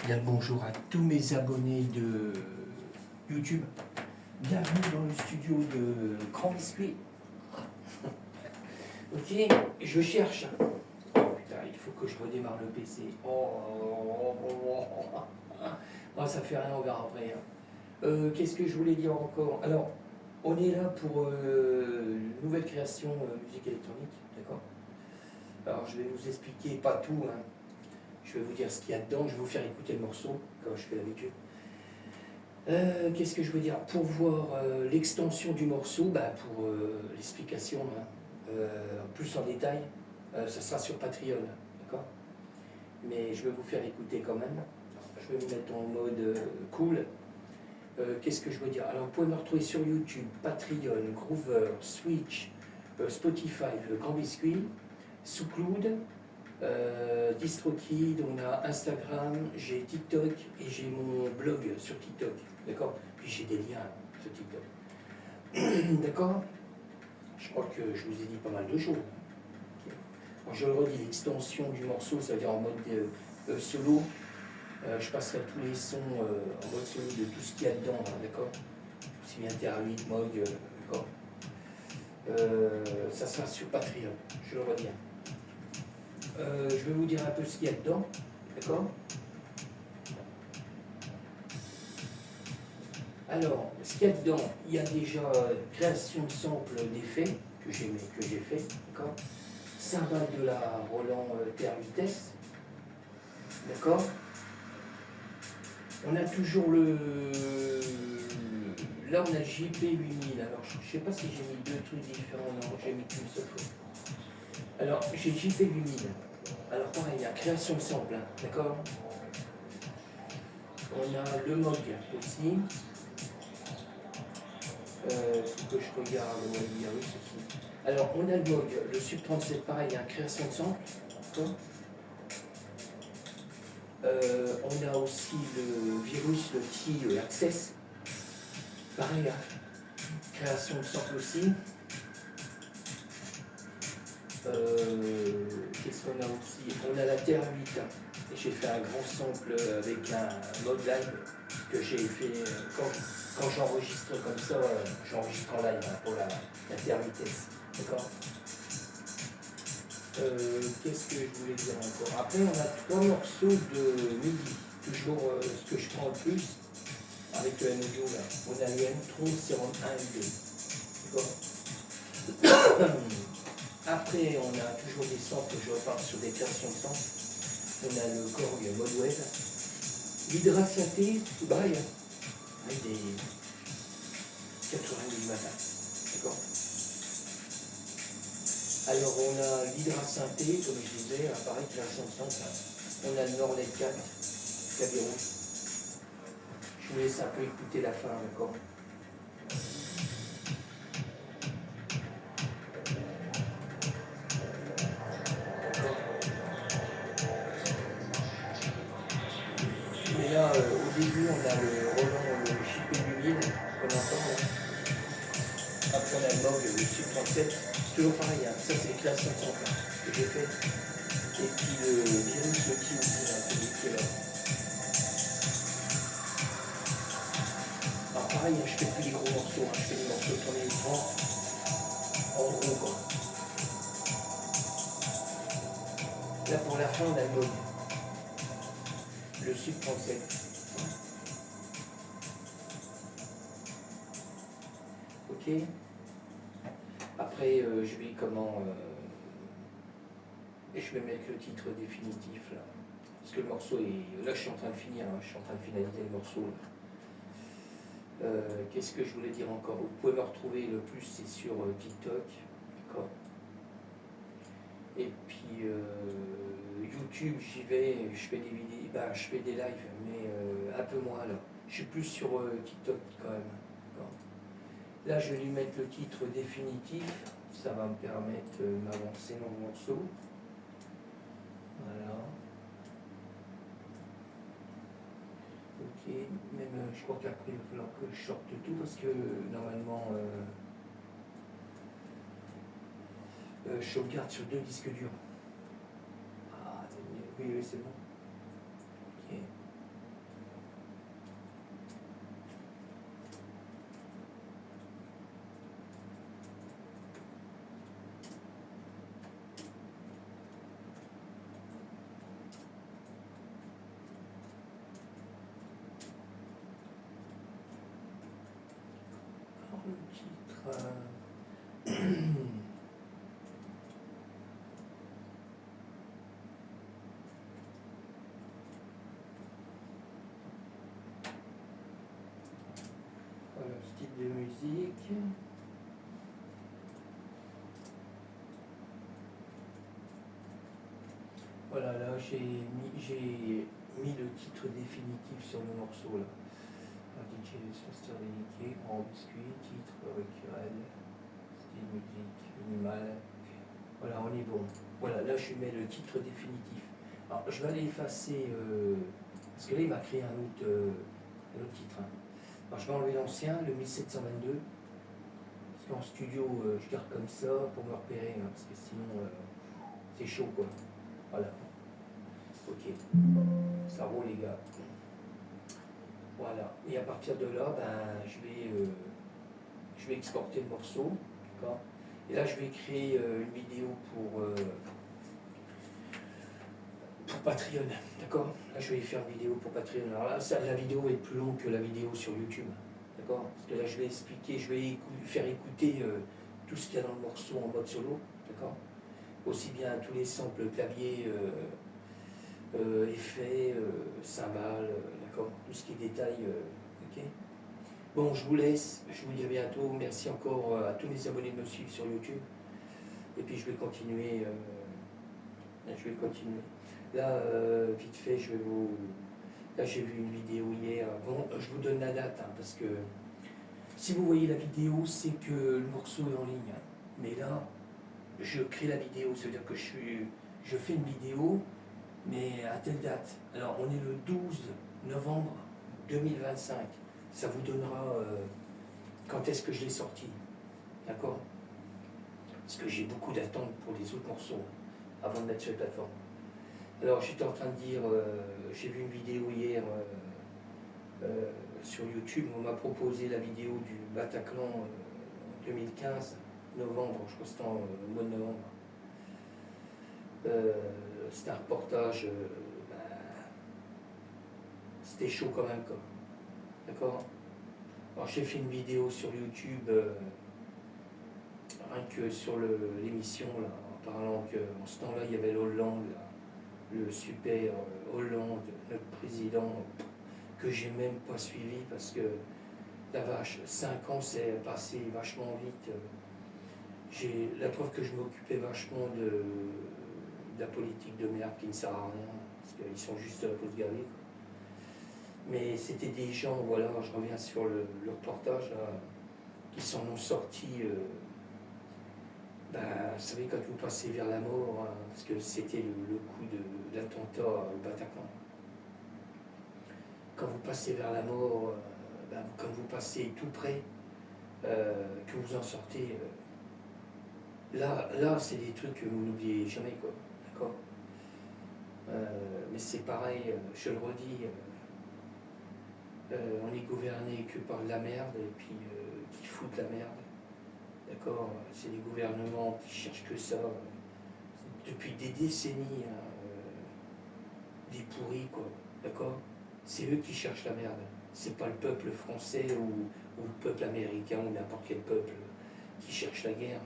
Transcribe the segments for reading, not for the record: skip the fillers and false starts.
Bien le bonjour à tous mes abonnés de YouTube. Bienvenue dans le studio de Grand Biscuit. Ok, je cherche. Oh putain, il faut que je redémarre le PC. Oh, ça fait rien, on verra après. Qu'est-ce que je voulais dire encore? Alors, on est là pour une nouvelle création musique électronique, d'accord? Alors, je vais vous expliquer, pas tout, hein. Je vais vous dire ce qu'il y a dedans, je vais vous faire écouter le morceau, comme je fais d'habitude. Qu'est-ce que je veux dire? Pour voir l'extension du morceau, pour l'explication, hein, plus en détail, ça sera sur Patreon, d'accord? Mais je vais vous faire écouter quand même. Je vais me mettre en mode cool. Qu'est-ce que je veux dire? Alors, vous pouvez me retrouver sur YouTube, Patreon, Groover, Switch, Spotify, Grand Biscuit, SoundCloud, DistroKid, on a Instagram, j'ai TikTok et j'ai mon blog sur TikTok, d'accord? Puis j'ai des liens sur TikTok. D'accord? Je crois que je vous ai dit pas mal de choses. Bon, je le redis, l'extension du morceau, ça veut dire en mode solo. Je passerai tous les sons en mode solo de tout ce qu'il y a dedans, hein, d'accord? Aussi bien TR8, Moog, d'accord? Ça sera sur Patreon, je le redis. Je vais vous dire un peu ce qu'il y a dedans, d'accord? Alors, ce qu'il y a dedans, il y a déjà création de sample d'effets que j'ai fait, d'accord? Cymbale de la Roland TR-Vitesse, d'accord? On a toujours là, on a le JP8000. Alors, je ne sais pas si j'ai mis deux trucs différents. Non, j'ai mis qu'une seule fois. Alors, j'ai JP8000. Alors, pareil, il y a création de sample, hein, d'accord? On a le Moog aussi. Faut que je regarde le virus aussi. Alors, on a le Moog, le Sub 37, pareil, il y a création de sample, d'accord? On a aussi le virus, le T Access. Pareil, création de sample aussi. Qu'est-ce qu'on a aussi? On a la TR8. J'ai fait un grand sample avec un mode live que j'ai fait quand j'enregistre comme ça, j'enregistre en live hein, pour la TR-Vitesse. D'accord? Qu'est-ce que je voulais dire encore? Après, on a trois morceaux de MIDI, toujours ce que je prends le plus avec le M-Audio là. On a le M-Tron Serum 1 et 2. D'accord? Après, on a toujours des samples, je repars sur des créations de samples. On a le Korg mode web, l'Hydra synthé, tout pareil, hein, avec des 90 matins. D'accord? Alors, on a l'Hydra synthé, comme je disais, pareil, création de samples. On a le Norlet 4, clavier rouge. Je vous laisse un peu écouter la fin, d'accord? Et là, au début, on a le Roland, le JP8000 qu'on entend. Là. Après, on a le Moog, le Sub 37. Toujours pareil, hein. Ça, c'est les créations de samples hein, que j'ai fait. Et puis le virus, le petit aussi, là, celui qui est là. Alors, pareil, hein, je fais plus des gros morceaux, hein. Je fais des morceaux tournés écran, en gros, quoi. Là, pour la fin, on a le Moog, le Sub 37. Ok. Après, je vais je vais mettre le titre définitif là. Parce que le morceau est. Là je suis en train de finir, hein, je suis en train de finaliser le morceau. Qu'est-ce que je voulais dire encore? Vous pouvez me retrouver le plus, c'est sur TikTok. D'accord. Et puis YouTube, j'y vais, je fais des vidéos, je fais des lives, mais un peu moins là. Je suis plus sur TikTok quand même. Là, je vais lui mettre le titre définitif. Ça va me permettre de m'avancer dans le morceau. Voilà. Ok. Même, je crois qu'après, il va falloir que je sorte tout parce que normalement, je sauvegarde sur 2 disques durs. Ah, oui, c'est bon. Ok. titre. Voilà, style de musique. Voilà, là j'ai mis le titre définitif sur le morceau là. DJ Master déliqué, grand biscuit, titre requérel, style musique, minimal. Voilà, on est bon. Voilà, là je mets le titre définitif. Alors je vais aller effacer, parce que là il m'a créé un autre titre. Hein. Alors je vais enlever l'ancien, le 1722. Parce qu'en studio, je garde comme ça pour me repérer, hein, parce que sinon c'est chaud quoi. Voilà. Ok. Ça roule les gars. Voilà. Et à partir de là, ben, je vais exporter le morceau. D'accord. Et là, je vais créer une vidéo pour Patreon. D'accord. Là, je vais faire une vidéo pour Patreon. Alors là, la vidéo va être plus longue que la vidéo sur YouTube. D'accord. Parce que là, je vais expliquer, je vais faire écouter tout ce qu'il y a dans le morceau en mode solo. D'accord. Aussi bien tous les samples clavier, effets, cymbales, d'accord. Tout ce qui est détail. Ok. Bon, je vous laisse, je vous dis à bientôt. Merci encore à tous mes abonnés de me suivre sur YouTube. Et puis je vais continuer. Là, vite fait, là, j'ai vu une vidéo hier. Bon, je vous donne la date, hein, parce que si vous voyez la vidéo, c'est que le morceau est en ligne. Hein. Mais là, je crée la vidéo, c'est-à-dire que je fais une vidéo, mais à telle date. Alors, on est le 12 novembre 2025. Ça vous donnera quand est-ce que je l'ai sorti. D'accord. Parce que j'ai beaucoup d'attentes pour les autres morceaux avant de mettre sur les plateformes. Alors j'étais en train de dire, j'ai vu une vidéo hier sur YouTube, on m'a proposé la vidéo du Bataclan 2015, novembre, je crois que c'était en mois de novembre. C'était un reportage, c'était chaud quand même, quoi. D'accord. Alors j'ai fait une vidéo sur YouTube, rien que sur l'émission, là, en parlant qu'en ce temps-là, il y avait l'Hollande, le super Hollande, notre président, que j'ai même pas suivi parce que la vache, 5 ans c'est passé vachement vite. J'ai la preuve que je m'occupais vachement de la politique de merde qui ne sert à rien, parce qu'ils sont juste là pour se gaver. Mais c'était des gens, voilà, je reviens sur le reportage, là, qui s'en ont sortis. Vous savez, quand vous passez vers la mort, hein, parce que c'était le coup de l'attentat au Bataclan. Quand vous passez vers la mort, quand vous passez tout près, que vous en sortez, là c'est des trucs que vous n'oubliez jamais, quoi. D'accord. Mais c'est pareil, je le redis, on est gouverné que par de la merde et puis qui foutent la merde. D'accord, c'est des gouvernements qui cherchent que ça, depuis des décennies, hein, des pourris, quoi, d'accord. C'est eux qui cherchent la merde, c'est pas le peuple français ou le peuple américain ou n'importe quel peuple qui cherche la guerre.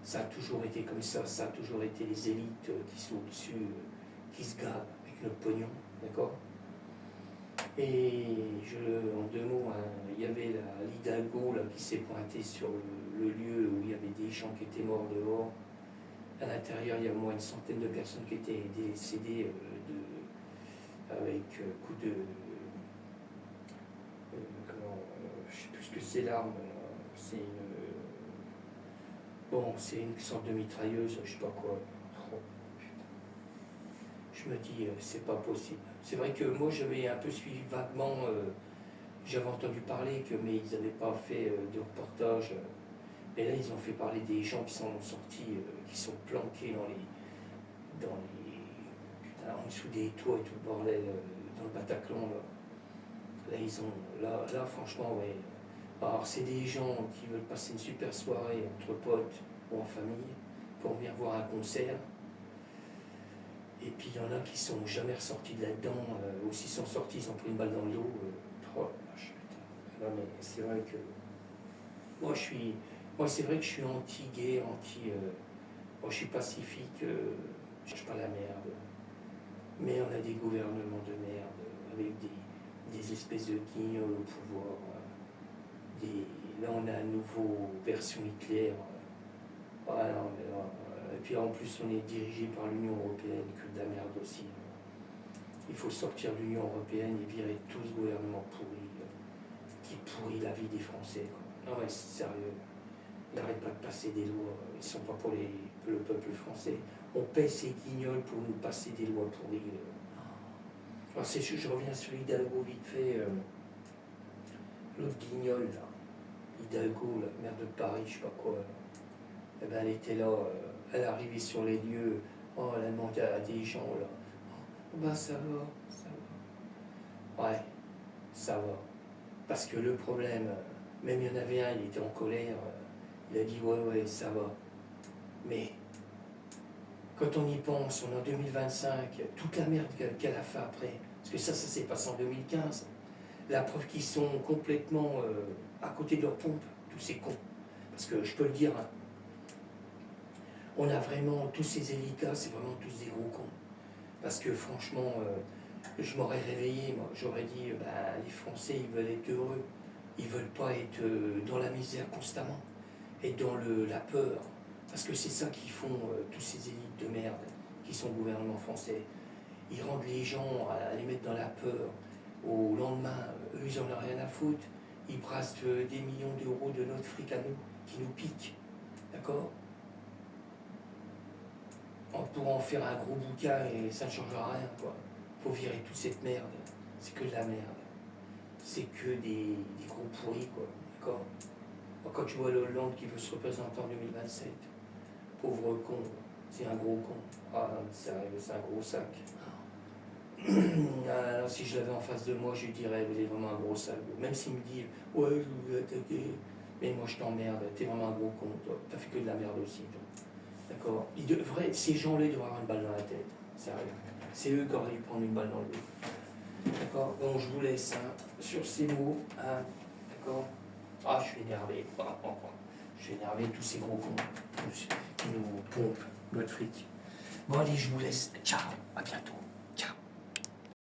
Ça a toujours été comme ça a toujours été les élites qui sont au-dessus, qui se gavent avec notre pognon, d'accord. Et en 2 mots, hein, il y avait l'Hidalgo là, qui s'est pointé sur le lieu où il y avait des gens qui étaient morts dehors. À l'intérieur, il y a au moins une centaine de personnes qui étaient décédées avec coup de... je ne sais plus ce que c'est l'arme. C'est c'est une sorte de mitrailleuse, je ne sais pas quoi. Oh, je me dis, c'est pas possible. C'est vrai que moi, j'avais un peu suivi vaguement, j'avais entendu parler mais ils n'avaient pas fait de reportage. Mais là, ils ont fait parler des gens qui s'en sont sortis, qui sont planqués en dessous des toits et tout le bordel, dans le Bataclan. Là, franchement, ouais. Alors, c'est des gens qui veulent passer une super soirée entre potes ou en famille pour venir voir un concert. Et puis il y en a qui sont jamais ressortis de là-dedans, ou s'ils sont sortis, ils ont pris une balle dans le dos. Oh la vache, putain. Non mais c'est vrai que Moi, c'est vrai que je suis anti-guerre, moi, je suis pacifique, je ne cherche pas la merde. Mais on a des gouvernements de merde, avec des espèces de guignols au pouvoir. Là, on a une nouvelle version Hitler. Ah non, mais non. Et puis en plus, on est dirigé par l'Union européenne, que de la merde aussi. Il faut sortir de l'Union européenne et virer tout ce gouvernement pourri, qui pourrit la vie des Français, quoi. Non, ouais, c'est sérieux. Ils n'arrêtent pas de passer des lois. Ils ne sont pas pour le peuple français. On paie ces guignols pour nous passer des lois pourries. Alors, je reviens sur Hidalgo vite fait. L'autre guignol, là. Hidalgo, la maire de Paris, je sais pas quoi. Eh ben, elle était là, elle est arrivée sur les lieux. Oh, elle a demandé à des gens, là. Oh, ben, ça va, ça va. Ouais, ça va. Parce que le problème, même il y en avait un, il était en colère. Il a dit, ouais, ça va. Mais quand on y pense, on est en 2025, toute la merde qu'elle a fait après, parce que ça s'est passé en 2015, la preuve qu'ils sont complètement à côté de leur pompe, tous ces cons. Parce que je peux le dire, hein, on a vraiment, tous ces élites-là, c'est vraiment tous des gros cons. Parce que franchement, je m'aurais réveillé, moi, j'aurais dit, les Français, ils veulent être heureux. Ils veulent pas être dans la misère constamment, être dans la peur. Parce que c'est ça qu'ils font, tous ces élites de merde, qui sont au gouvernement français. Ils rendent les gens à les mettre dans la peur. Au lendemain, eux, ils n'en ont rien à foutre. Ils brassent des millions d'euros de notre fric à nous, qui nous piquent. D'accord? On pourra en faire un gros bouquin et ça ne changera rien, quoi. Faut virer toute cette merde. C'est que de la merde. C'est que des gros pourris, quoi. D'accord? Quand tu vois le Hollande qui veut se représenter en 2027, pauvre con, c'est un gros con. Ah non, c'est un gros sac. Alors si je l'avais en face de moi, je lui dirais, vous êtes vraiment un gros sac. Même s'il me dit, ouais, je vais attaquer, mais moi je t'emmerde, t'es vraiment un gros con, toi. T'as fait que de la merde aussi, toi. D'accord? Ces gens-là devraient avoir une balle dans la tête. Sérieux. C'est eux qui auraient dû prendre une balle dans le dos. D'accord? Bon, je vous laisse hein, sur ces mots. Hein, d'accord? Ah, je suis énervé. Je suis énervé, tous ces gros cons qui nous pompent notre fric. Bon, allez, je vous laisse. Ciao, à bientôt.